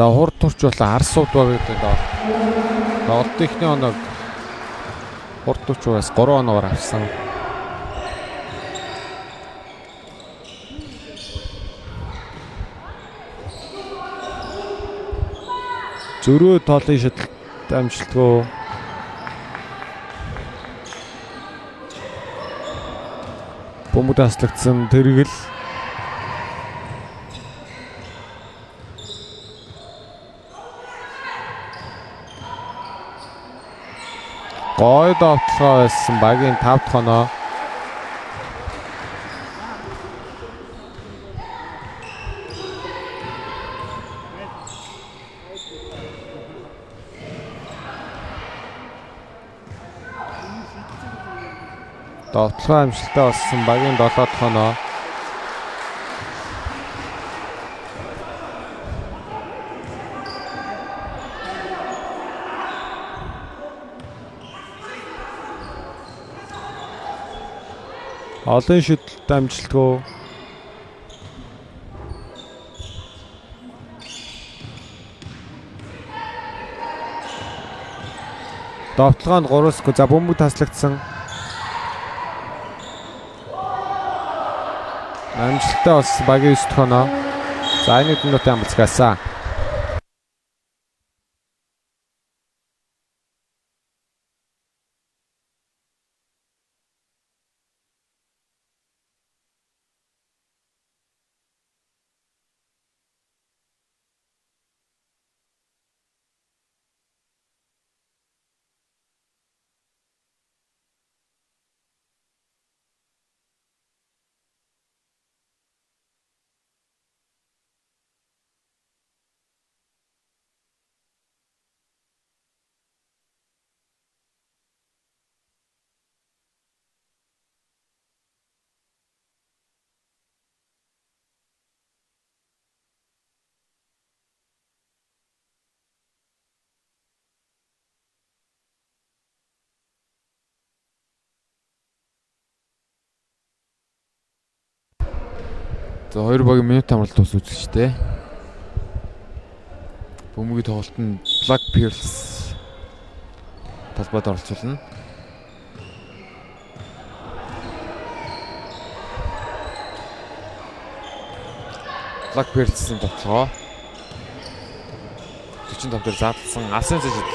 За хурд турч болон Арс сууд байдаг. Одоо ихний оног хурд турчугаас 3 оноор авсан. Зөрөө тоолын шидэлт амжилтгүй. Бөмбөг таслагдсан тэргэл. Гой давталгаа байсан багийн 5 дахь оноо. Давталгаа амжилттай болсон багийн 7 дахь оноо. Олон шидэлт амжилтгүй. Давталгаанд 3-г за бөмбөг таслагдсан. Амжилттай болсон багийн 9 дахь оноо. За 1 минутын амцгаасаа. За 2 багийн минут амралт тус үзэгчтэй. Бөмбөгийн тоглолт нь Black Pearls талбайд оролцуулна. Black Pearls-ийн тоглоо 45 дээр задлсан алсын зэжид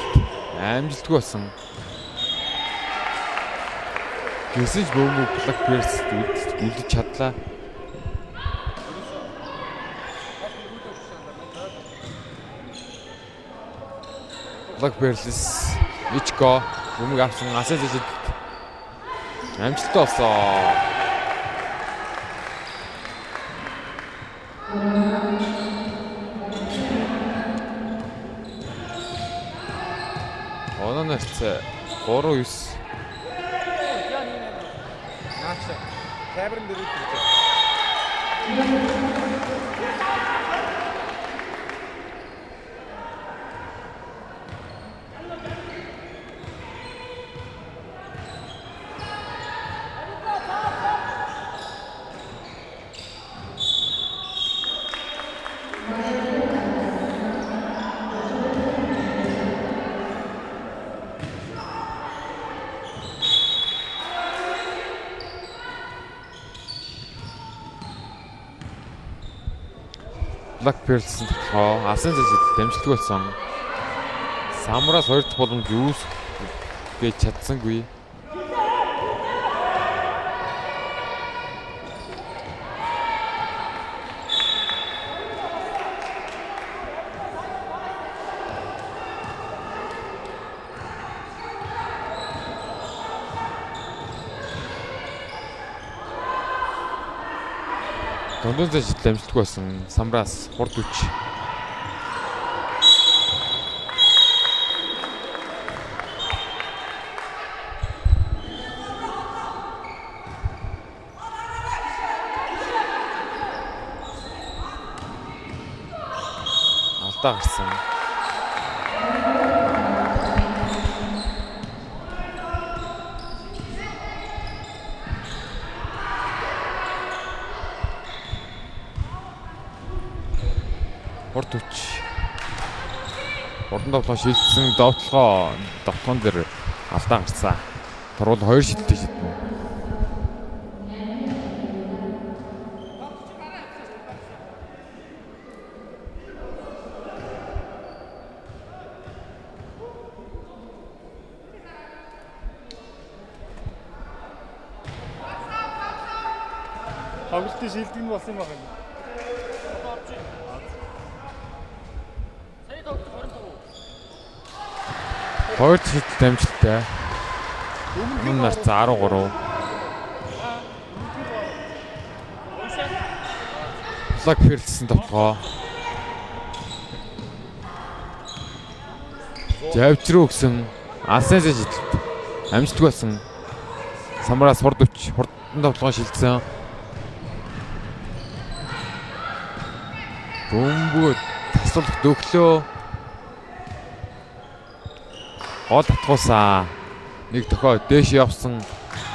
амжилтгүй болсон. Гэвч бөмбөг Black Pearls үлдэж чадлаа. Black Pearls Ичко бөмбөг авсан алсын зэжид амжилттай болсон. Оноо нэрцээ 3-9. Наач камерын дээр үтгэж. Black Pearls-ийн тоглоо алсын зэжид дамжлаггүй болсон. Самраас 2 дахь боломж үүсгэж чадсангүй. Дундын зэжид дамжлаггүй болсон. Самраас хурд үч. Алдаа гарсан. Хурд үч. Хурдан тоглоо шилжсэн довтлогон дээр алдаа гарсан. Тургуул 2 шилдэг шидмэ. Тоглолтын шилдэг нь болсон юм байна. Хоёр шилдэг дамжтай. Өмнө нар 13. Лаг фэрлсэн тоглоо. Завжруу гсэн алсын шилдэг. Амжилтгүй болсон. Самраас хурдан тоглоо шилжсэн. Бөмбөг тасалдах дöглөө. Гол татгуулсан. Нэг тохоо дээш явсан.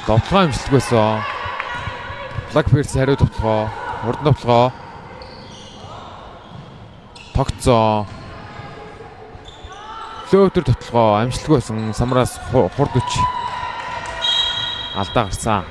Довтлогоо амжилтгүй байсан. Лаг ферс хариу довтлогоо. Хурдан довтлогоо. Тогтцоо. Лөөтөр довтлогоо амжилтгүй байсан. Самраас хурд үч. Алдаа гарсан.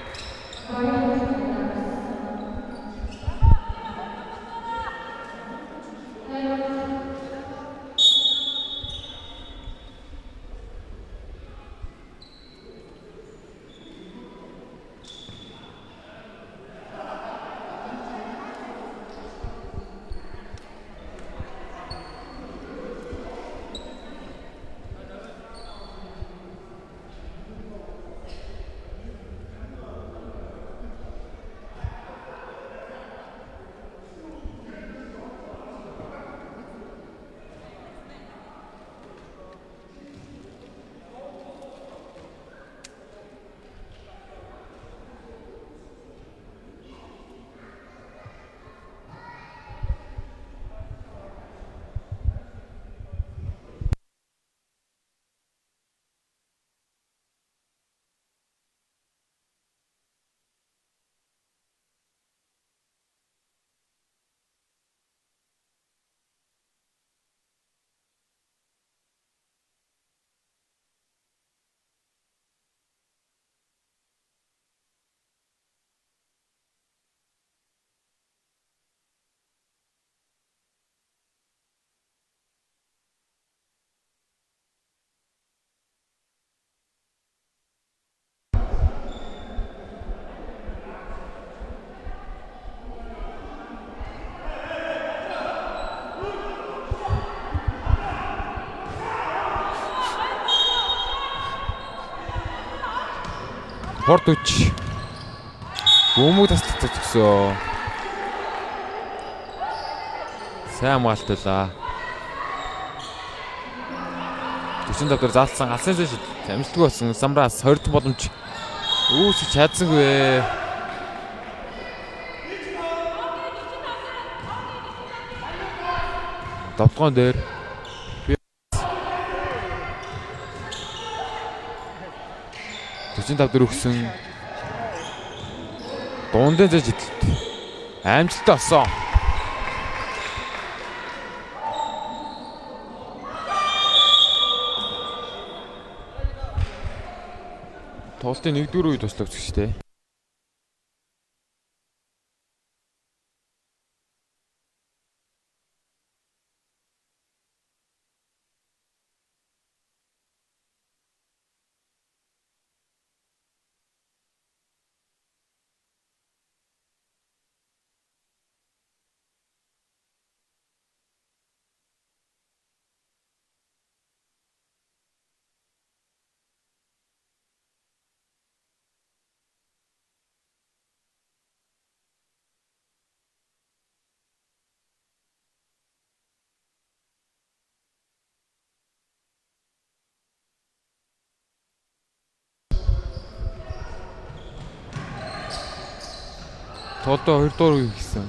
Хурд үч. Бөмбөг таслах гэсэн. Сайн хамгаалтайлаа. 45 дээр заалсан алсын шилд амжилтгүй болсон. Самраас 20 боломж үүсэж чадсангүй. Довтлогон дээр 45 дээр өгсөн. Дундын зэж идэлт. Амжилттай болсон. Тоглолтын 1-р үед туслагдчих шүү дээ. Тоглолтоо 2 дугаар хийсэн.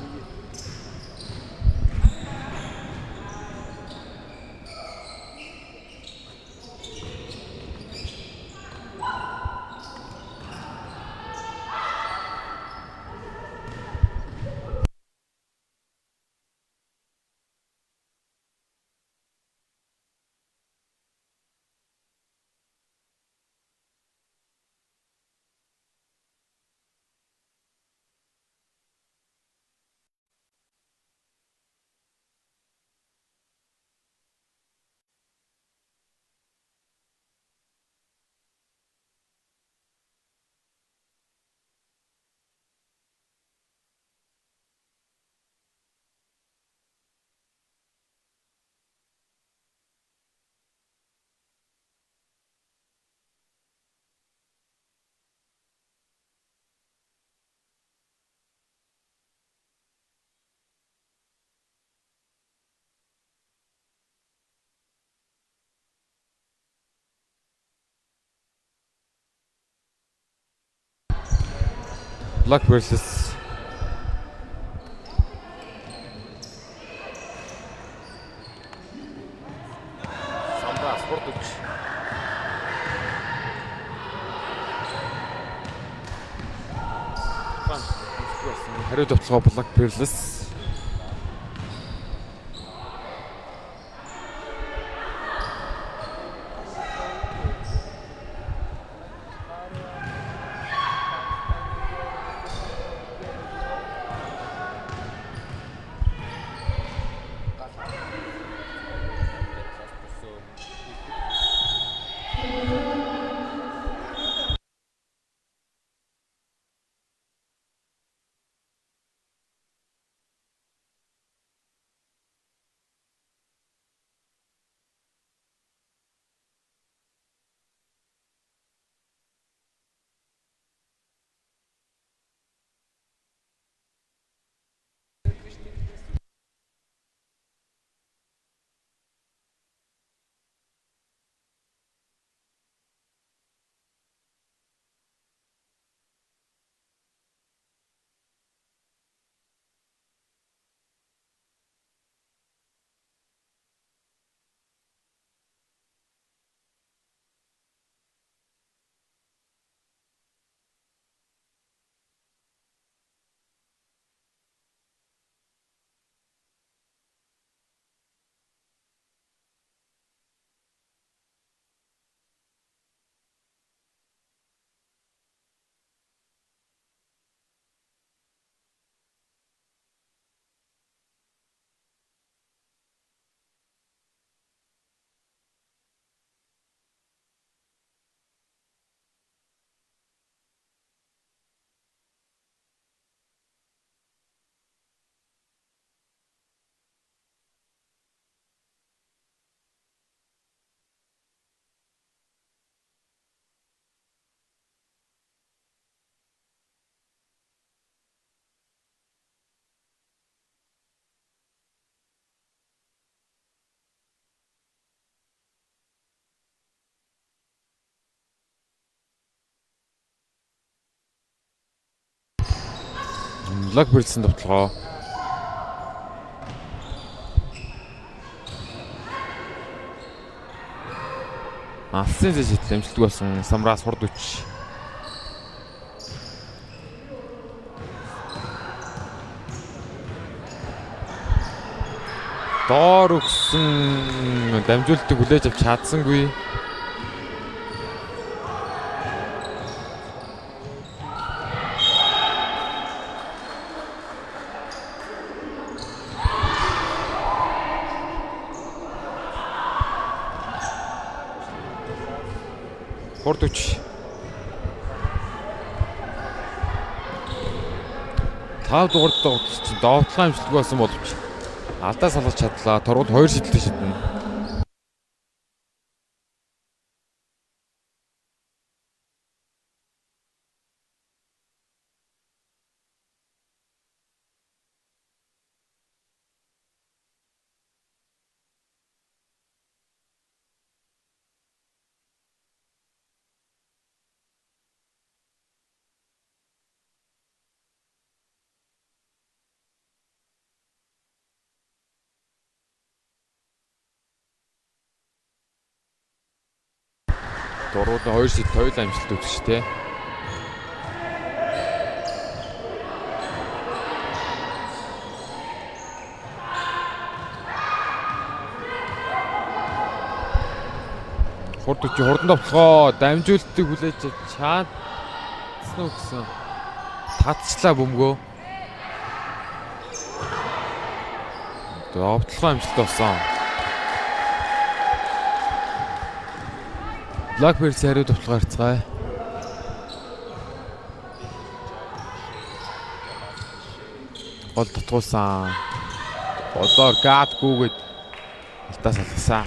Black versus Самбра спортч. Хариу товтлогоо Black versus Black versus товтлогоо. Алсын зэжид амжилтгүй болсон Самбра спортч. Доор өгсөн дамжуултыг хүлээж авч чадсангүй. Спортч. Тав дугаартай чинь довтлоо амжилтгүй болсон боловч алдаа салгаж чадлаа. Торгууд 2 шидэлтэй шиднэ. Дурууд 2 шид тойл амжилт өгч тэ. Хурдан товтлогоо дамжуултыг хүлээж чадсан уу гэсэн. Татчлаа бөмбөгөө. Довтлогоо амжилт болсон. Black versus хариу товтлогоо харцгаая. Гол татгуулсан. Болоор гад гүүгээд алтаас алгасан.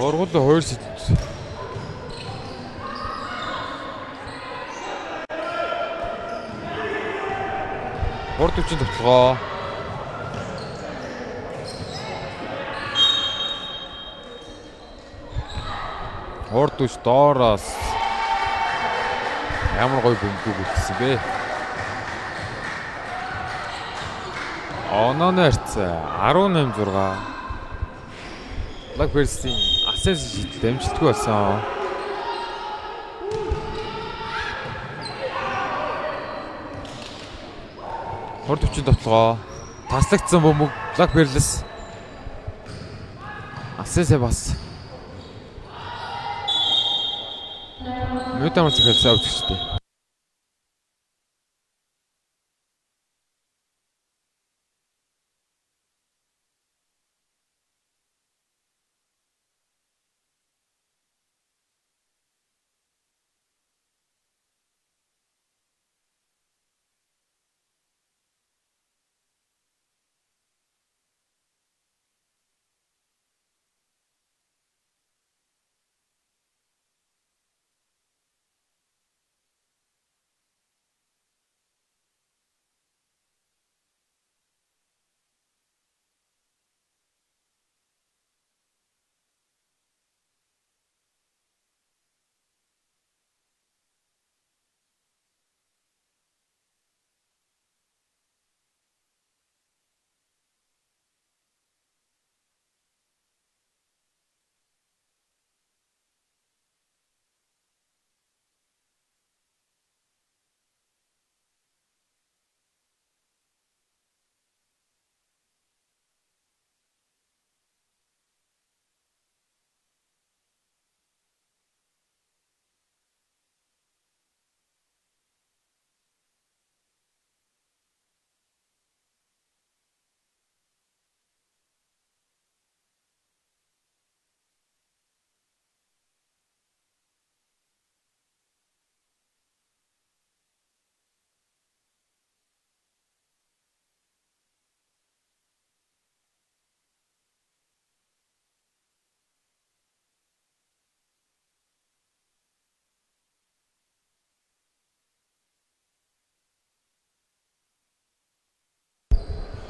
Ургуулаа 2 сэт. Урд хүчин тоглоо. Урд хүч доороос ямар гоё бөмбөг үлдсэн бэ? Онооны харьцаа 18-6. Blackbirds-ийн асес шийдэлд амжилтгүй болсон. Урд хүчин тоглоо. Таслагдсан бөмбөг Blackbirds асесээ бас Мөдөмөр захиалсан үзэгчтэй.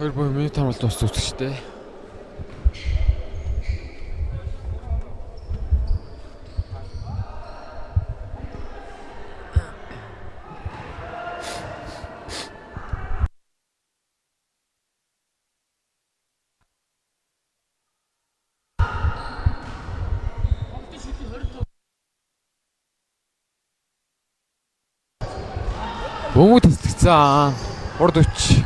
Хоёр боо минут хамгаалт дууссан үзэгчтэй. Бөмбөг таслагцсан. Урд хүч.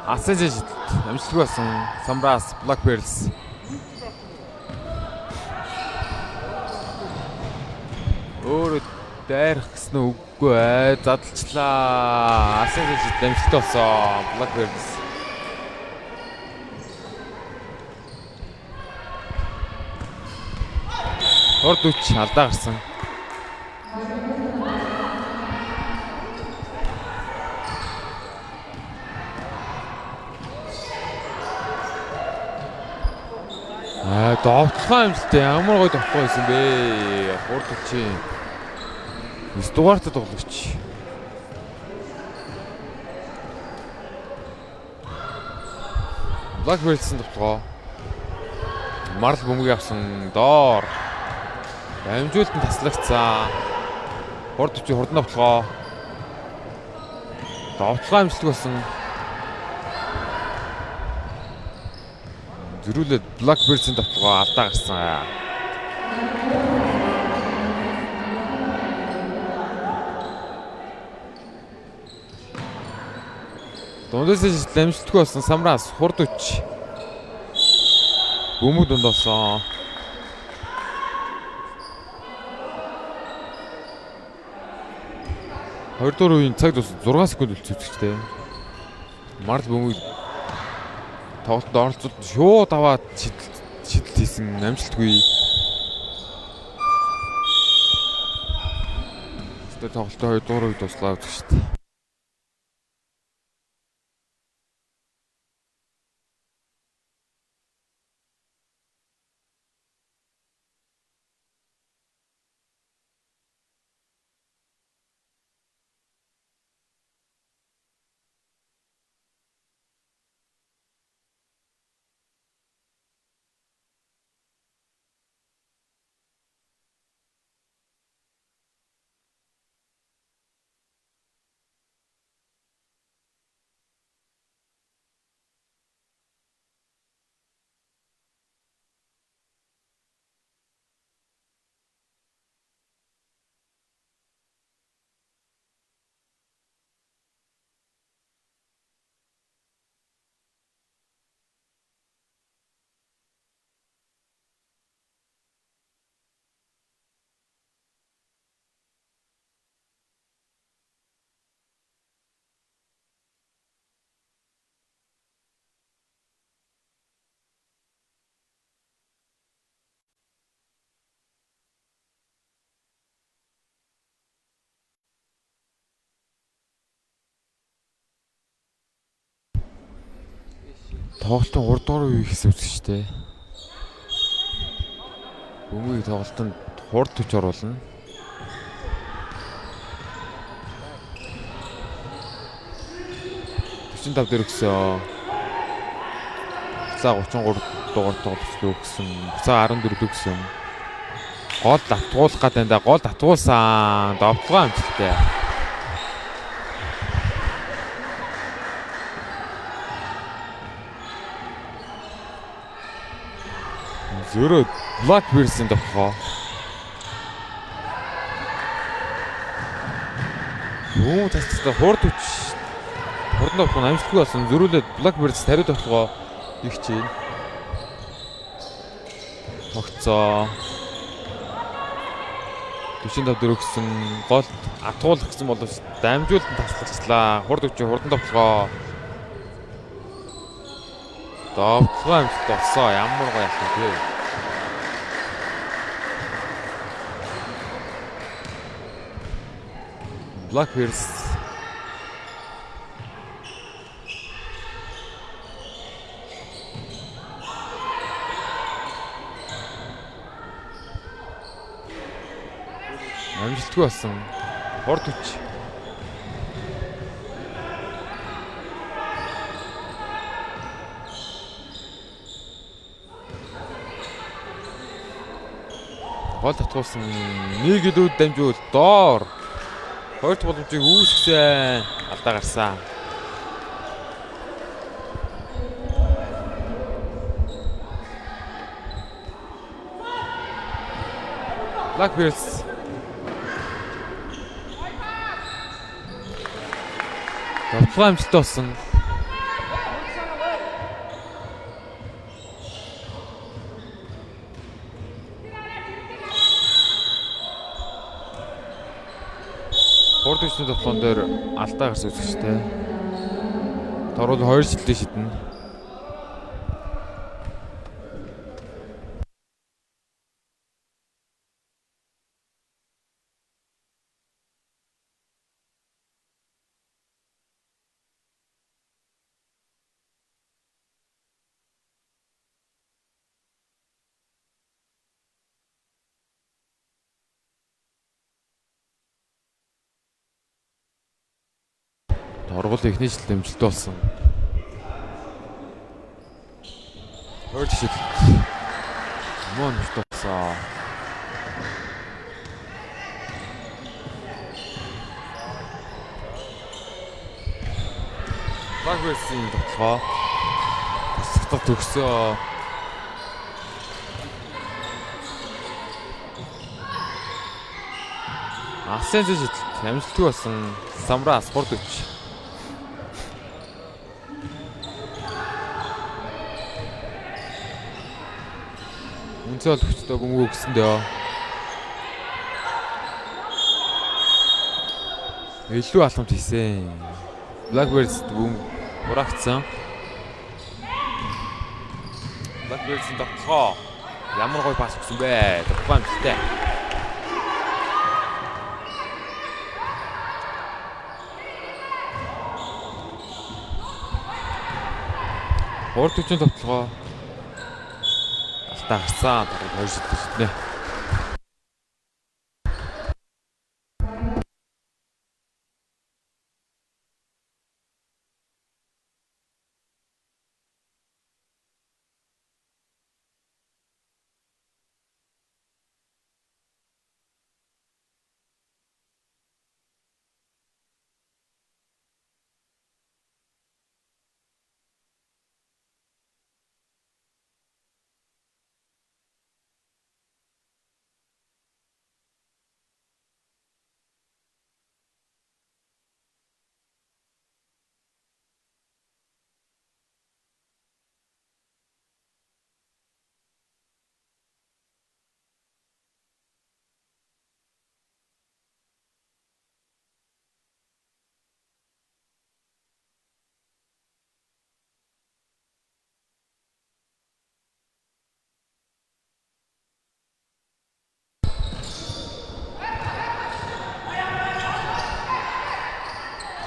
Асэж амжилтгүй болсон Самбраас Blackbirds. Өөрөө дайрах гэсэн үггүй задлчлаа. Асэж амжилттай болсон Blackbirds. Урд хүч алдаа гарсан. Довтлогоо амжилттай ямар гоё довтлогоо байсан бэ? Урд хүчийн 9 дугаартай тоглогч. Blackbirds-ийн довтлогоо. Марл бөмбөг авсан доор. Амжилтанд таслагдсан. Урд хүчийн хурдан довтлогоо. Довтлогоо амжилтгүй болсон. Зөрүүлээд Blackbirds-ийн довтлогоо алдаа гарсан. Дундаас амжилтгүй болсон Самраас хурд хүч. Бөмбөг дундоосон. Хоёрдугаар үеийн цаг дуусах 6 секунд үлцэвчтэй. Марл бөмбөг тоглолтод оролцоод шууд аваад шидэлт хийсэн амжилтгүй. Тэгээд тоглолтоо 2 дугаар үед дуслаа үзэж шүү дээ. Тоглолтын 3 дугаар үе гэсэн үг шүү дээ. Бөмбөгийг тоглолтод хурд төч оруулна. Тав дээр өгсөн. Буцаа 33 дугаар тоглолт өгсөн. Буцаа 14 өгсөн. Гол татгуулах гэдэг гол татгуулсан. Довтлогоо амжилттай. Зөрөө Blackbears-ийн довтлогоо. Юу тасцтай хурд хүч хурдан довтлого амжилтгүй болсон. Зөрүүлээд Blackbears тариу довтлогоо их чинь. Тогтцоо 45 дээр өгсөн гол атгуулах гэсэн боловч дамжуулалт таслалцлаа. Хурд хүч хурдан довтлогоо. Довтлогоо амжилт олсон. Ямар гоё ялсан тий. Blackbears амжилтгүй болсон. Хурд хүч. Гол татгуулсан нэг илүүд дамжуул доор. Хоёр боломжийг үүсгэсэн алдаа гарсан. Blackbears довтлогоо амжилттай болсон. Хурд хүчний довтлогон дээр алдаа гарсан үзэгчтэй. Торол 2 шилдэ шиднэ. Торгол ихний жил дэмжилт болсон. Хойд жил мөн тусаа. Blackbears-ийн тоглоо. Тасгал төгсөө. Асын жил амжилтгүй болсон. Самраас хурд хүч. Үнцэл хүчтэй бөмбөг өгсөн дээ. Илүү алхамж хийсэн. Blackbears бөмбөг урагцсан. Blackbears-ийн довтлогоо ямар гоё пас өгсөн бэ? Довтлогоо амжилттай. Хурд хүчний довтлогоо тагсан хоёр шиднэ.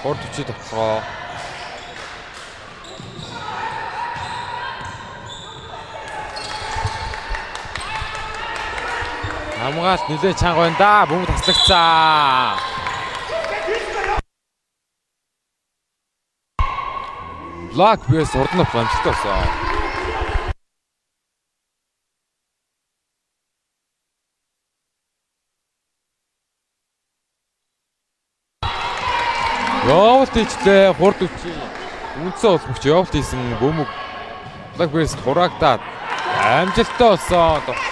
Хурд хүчний довтлогоо Хамгаалт нэлээд чанга байна да. Бөмбөг таслагцсан. Блок бис урд нь амжилттай болсон. Явуулт хийлээ хурд өвчий. Үндсэн улмагч явуулт хийсэн бөмбөг блок бис хурагдаад амжилттай болсон. Тоглоо.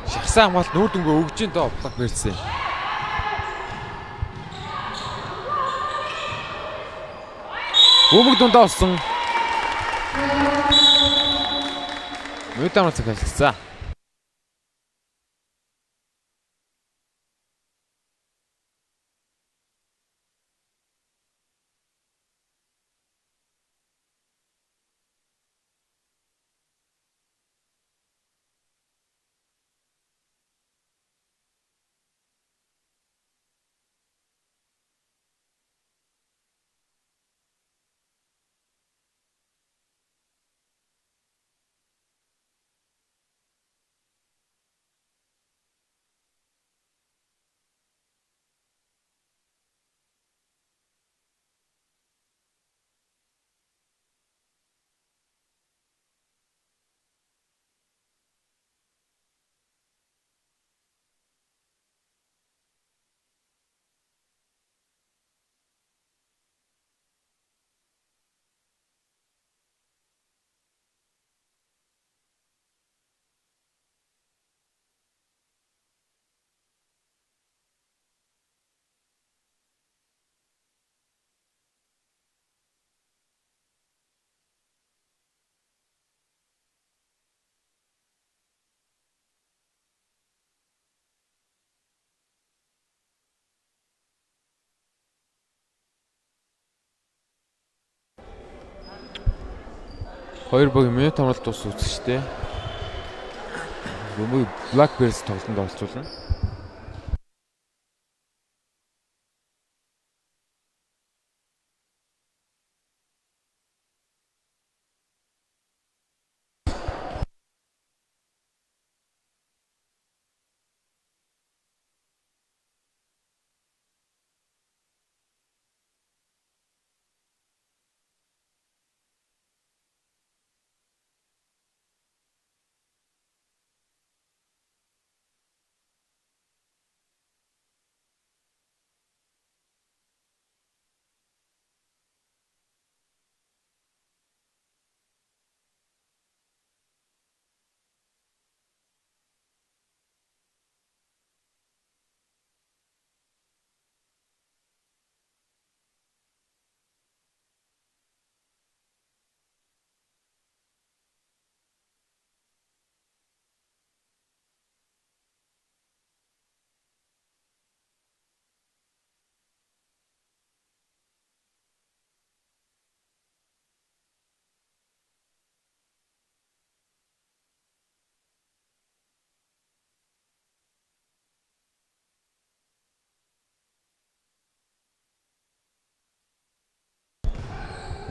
Шахсан хамгаалт нүүр дөнгөө өгж ин доо блок бисээ. Бөмбөг дундаа болсон. Мөдөмөр цагаалцсан. Хоёр баг минут амралт тус үзчихтэй. Бөмбөг Black Bears тоглолтод оролцуулна.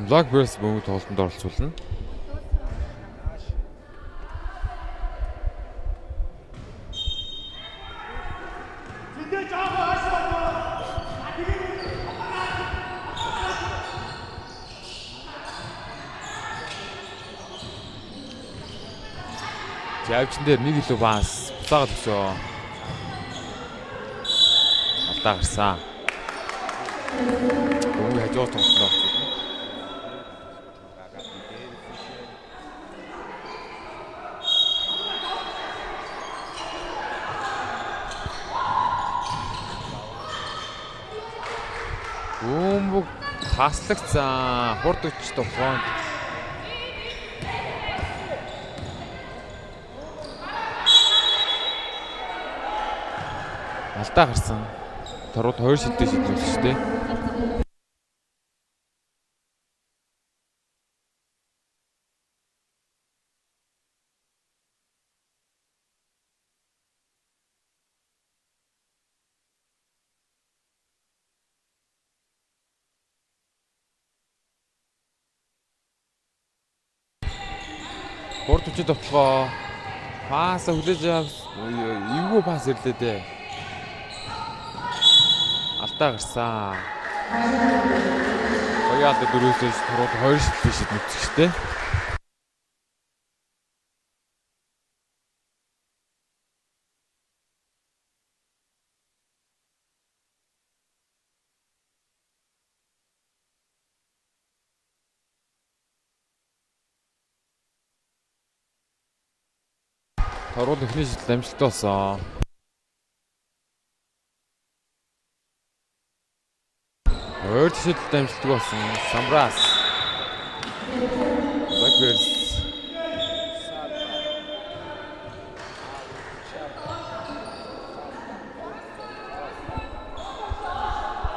Black Bears бөмбөг тоглолтод оролцуулна. Явчин дээр нэг илүү баас буцаагаад өсөө. Алдаа гарсан. Бөмбөг хажуу тоглолтод оролцуулна. Бөмбөг таслагцсан. Хурд өч тоглоом. Алдаа гарсан. Торууд 2 шидтэй шидүүлсэн шүү дээ. Гурд хүчит тоглоо. Пааса хүлээж эвгүй пас ирлээ дээ. Алдаа гарсан. Гоёад дөрөвсөж турууд 2 шид нүцгэжтэй. Турууд эхний шидэл амжилттай болсон. Өөр шидэлд амжилттай болсон. Самбрас. Blackbears.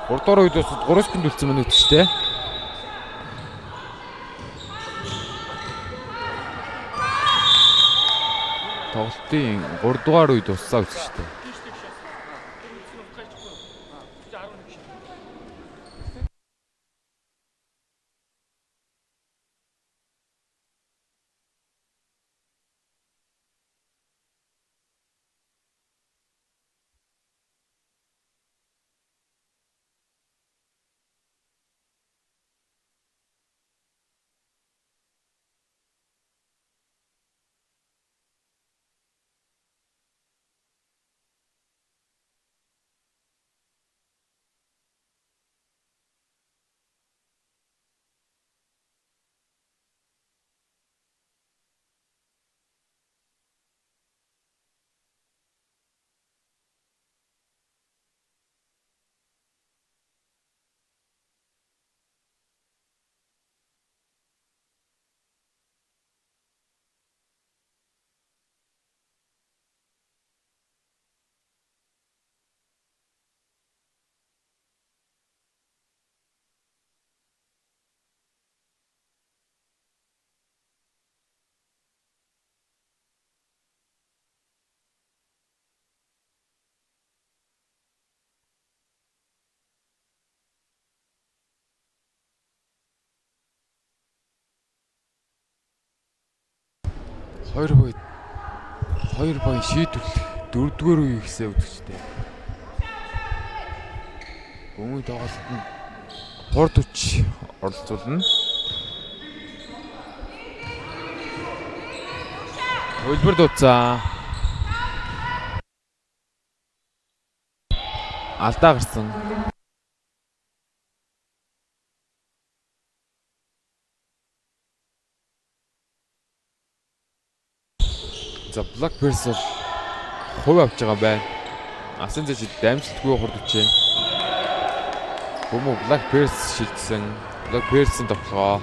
Гурдугаар үед бас 3 секунд үлдсэн мөн үтчтэй. Тоглолтын 3 дугаар үед дуссаа үзчихтэй. Хоёр багийн шийдвэрлэх 4-р үе ихсээ үзэгчтэй. Гүмийн тоглолтод хурд хүч оролцуулна. Хөлбөр дууцаа. Алдаа гарсан. За Blackbears бол хувь авч байгаа байна. Асан зэжид дамжтгүй хурд хүчээ. Бөмбөг Blackbears шилжсэн. Blackbears-ийн тоглоо.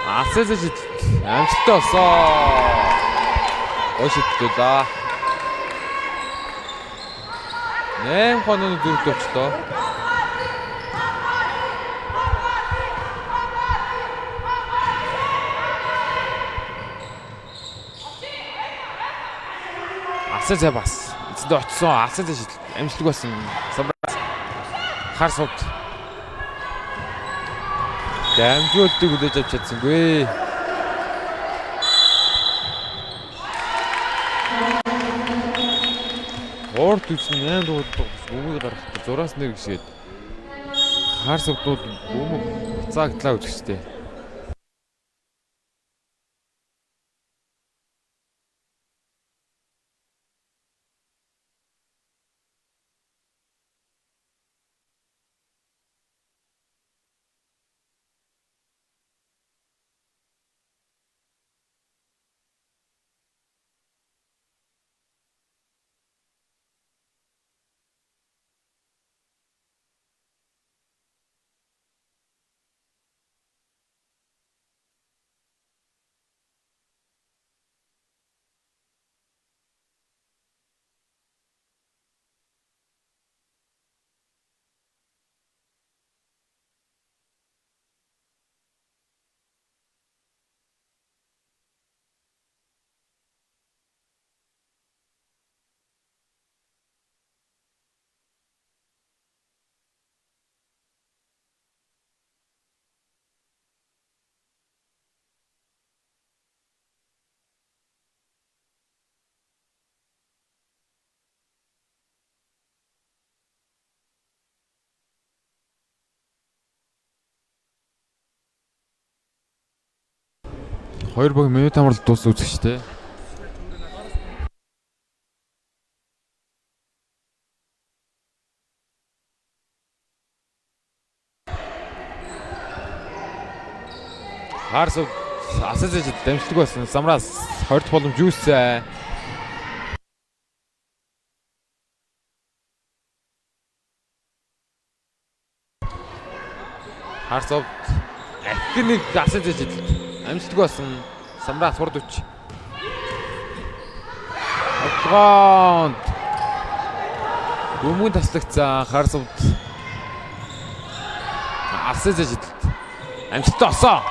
Асан зэжид амжилттай болсон. Ошидтэй да. 8 хоног зүрх төвчлөө. Асаа бас эцэд очсон. Асаа шидэл амжилттай болсон. Самбрас хар сууд. Дамжуултыг хүлээж авч чадсангүй. Орд үсэн 8 дугаар бөмбөг гаргах 6-аас 1 гişгээд хар сувдууд бөмбөг буцаагдлаа үзэжтэй. 2 баг минут амралт дуус үзэгчтэй. Харс асаажид дамждаг байсан. Самраас 20 дахь боломж юусэ. Харс ахин нэг асаажид амжилтгүй болсон. Самраас хурд үч. Огонд Бөмбөг таслагцсан Харс асаажид амжилттай осоо.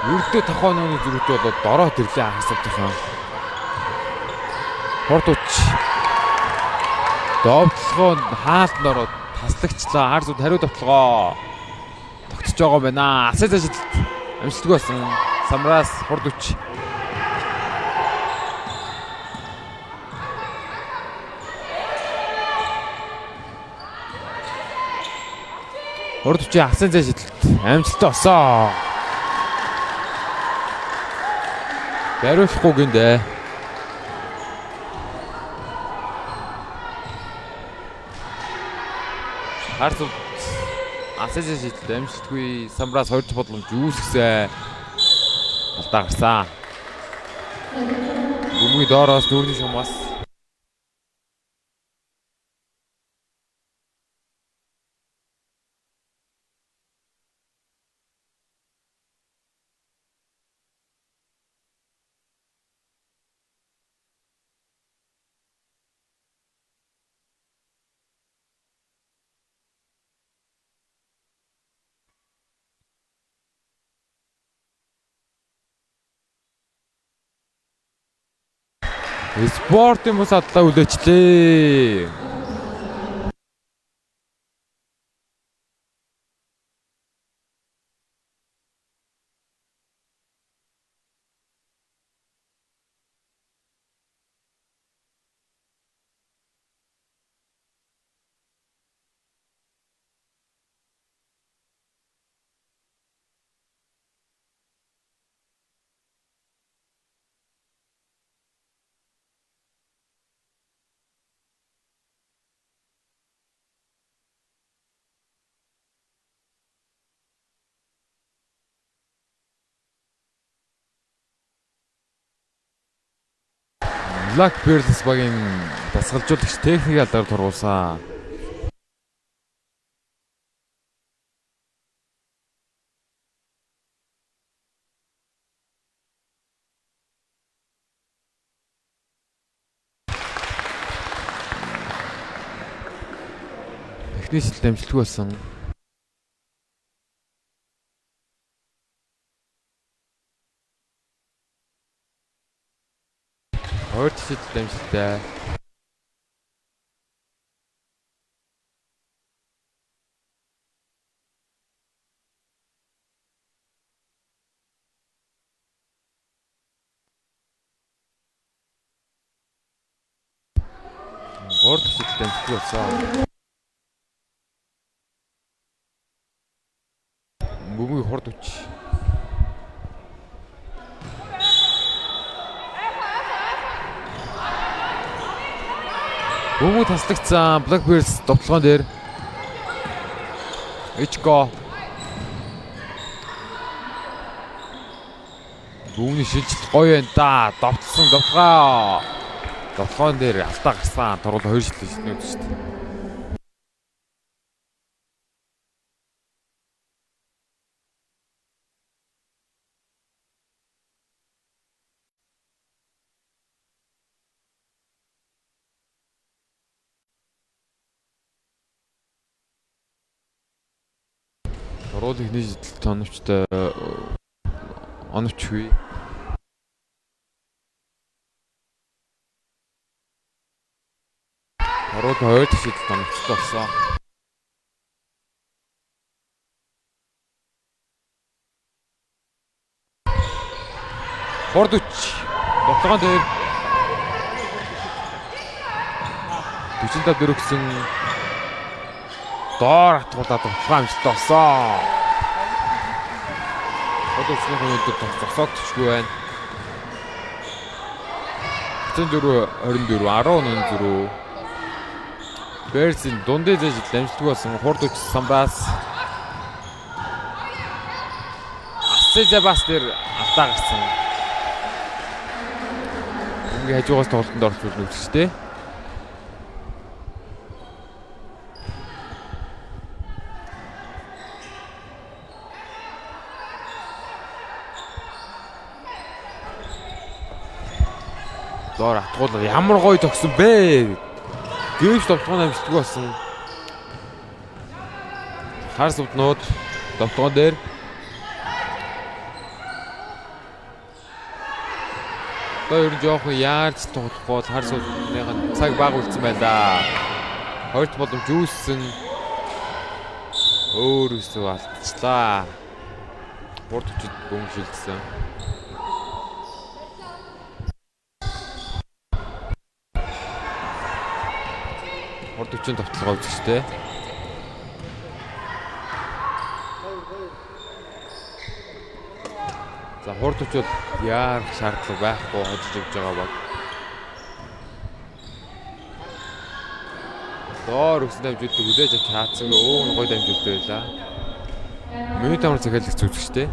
Үрдээ тохооны зүрхтэй болоод дороод ирлээ хасагдсан. Хурд уч. Довтлогоо хаалтанд ороод таслагчлаа. Харс хариу довтлогоо тогтож байгаа байна. Асаж ажилт амжилтгүй болсон. Самраас хурд уч. Хурд учийн асаж ажилт амжилттай осоо. Бариулахгүй гиндэ. Харс асаж ажилт амжилтгүй. Самраас 2 дахь боломж үүсгэсэн. Алдаа гарсан. Бөмбөгийн доороос дөрвөн шумаас спортын бус адлаа үлээчлээ. Black Pearls багийн дасгалжуулагч техник алдарт тургуулсан. Техникч дамжлаггүй болсон. Хойд шид дамжлагтай. Хойд шид дамжлаггүй болсон. Бөмбөгийн хурд үч. Бөмбөг таслагцсан Black Bears довтлогоон дээр Ичко бөмбөгийн шилжилт гоё байна да. Довтлсон довтлогоон дээр алдаа гарсан. Тургал 2 шилжилт нүүд шүү дээ. Ролыг нийлэлт оновчтой оновчгүй. Рол 2 дахь шийдэлт оновчтой болсон. Хурд үч довтлогоон дээр 45 дөрөгсөн Доор хатгуулаад тухайн амжилттай болсон. Одооцны өнөдөр зогсоогдчихгүй байна. 34-24 14. Берсийн дундын зэжил амжилтгүй болсон. Хурд үч самбаас Асцезабас дээр алдаа гарсан. Ингээ хажуугаас тоглолтод орж ирнэ үстэй. Доор атгуулаа ямар гоё тогсон бэ? Гэвч довтгоон амжилтгүй болсон. Хар сувднууд довтгоон дээр одоо ер нь жоохон яарч тоглох бол хар сувдныхын цаг бага үлдсэн байна да. Хоёрт боломж үүссэн. Өөрөөсөө алдчихлаа. Хурд хүчит бөмбөлдсөн. Хурд хүчин товтлогоо үзэжтэй. За хурд хүч бол яарах шаардлага байхгүй хожиж өгч байгаа баг. Доор өсөн дамжуулдаг хүлээж авч хаацсан өөг нь гой дамжуулдаг байлаа. Минут амар захиалагч үзэжтэй.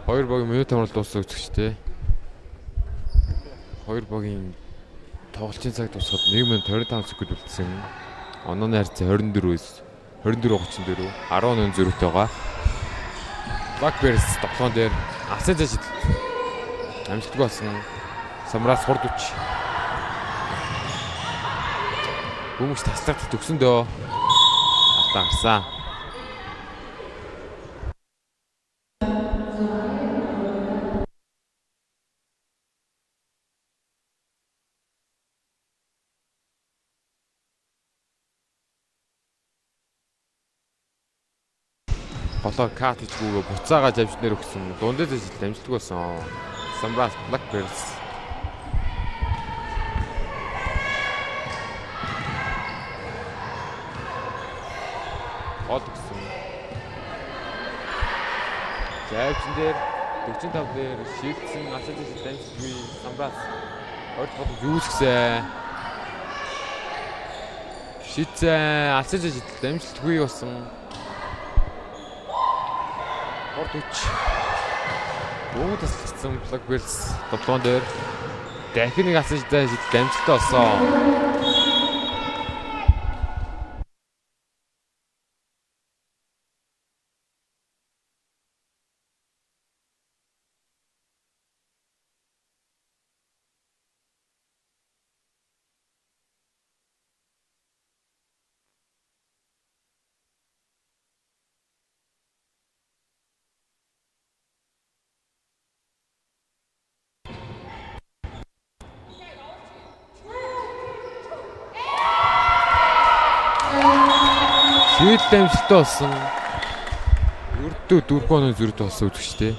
Хоёр богийн минут амралт дууссан үзэгчтэй. Хоёр богийн тоглолтын цаг дуусахад 1 минут 25 секунд үлдсэн. Онооны харьцаа 24-өөс 24-34 18 0-тэй байгаа. Blackberries тоглоом дээр асаж ажил амжилтгүй болсон. Самраас хурд үч. Хүмүүс таслахад төгсөндөө алдаа гарсан. Голоо кат хийгүүгээ буцаагаа завж нэр өгсөн. Дундад ажил амжилтгүй болсон. Самбрас Blackberries. Гол өгсөн. Завжин дээр 45 дээр шилжсэн асаж ажил амжилтгүй Самбрас. Ойд бодож юусгсэн. Шидсэн асаж ажил амжилтгүй болсон. Хурд үч. Бүүн таслагдсан Blackberries тоглоом дээр дахин нэг асаж ажил амжилттай болсон. Шийдэл амжилттай болсон. Ердөө 4 оны зүрхт болсон үзэгчтэй.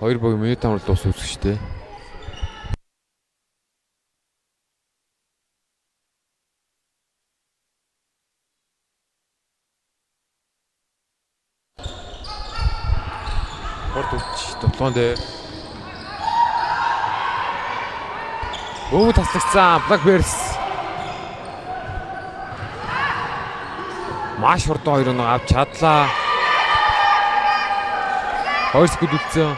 2 багийн минут амрал дуус үзэгчтэй. Хорд үлч тоглоом дээр. Таслагцсан Blackbears. Маш хурдан 2-1 авч чадлаа. 2 секунд үлдсэн.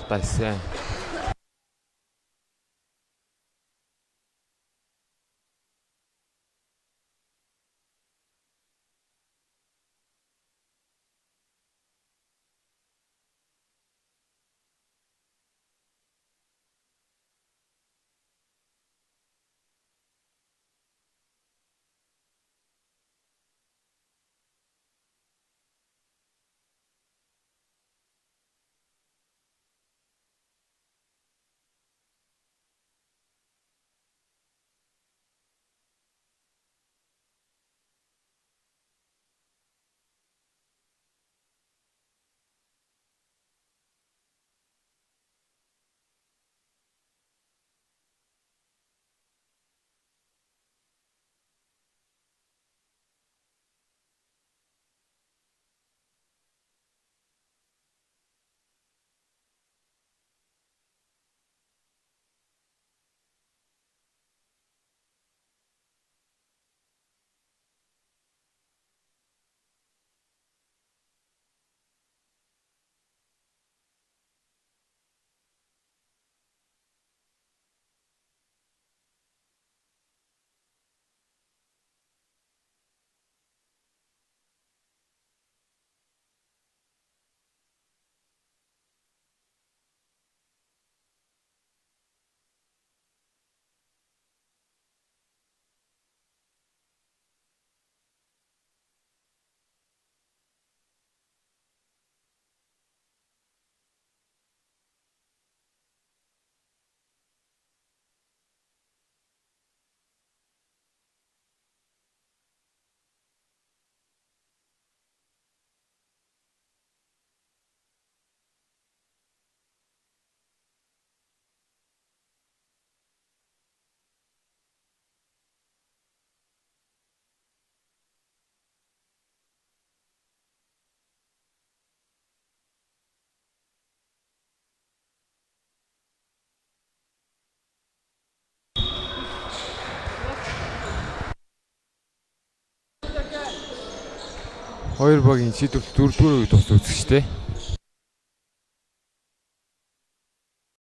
Алдайсан. Хоёр багийн шийдвэрлэлт 4-4 үеийг тус үзэгчтэй.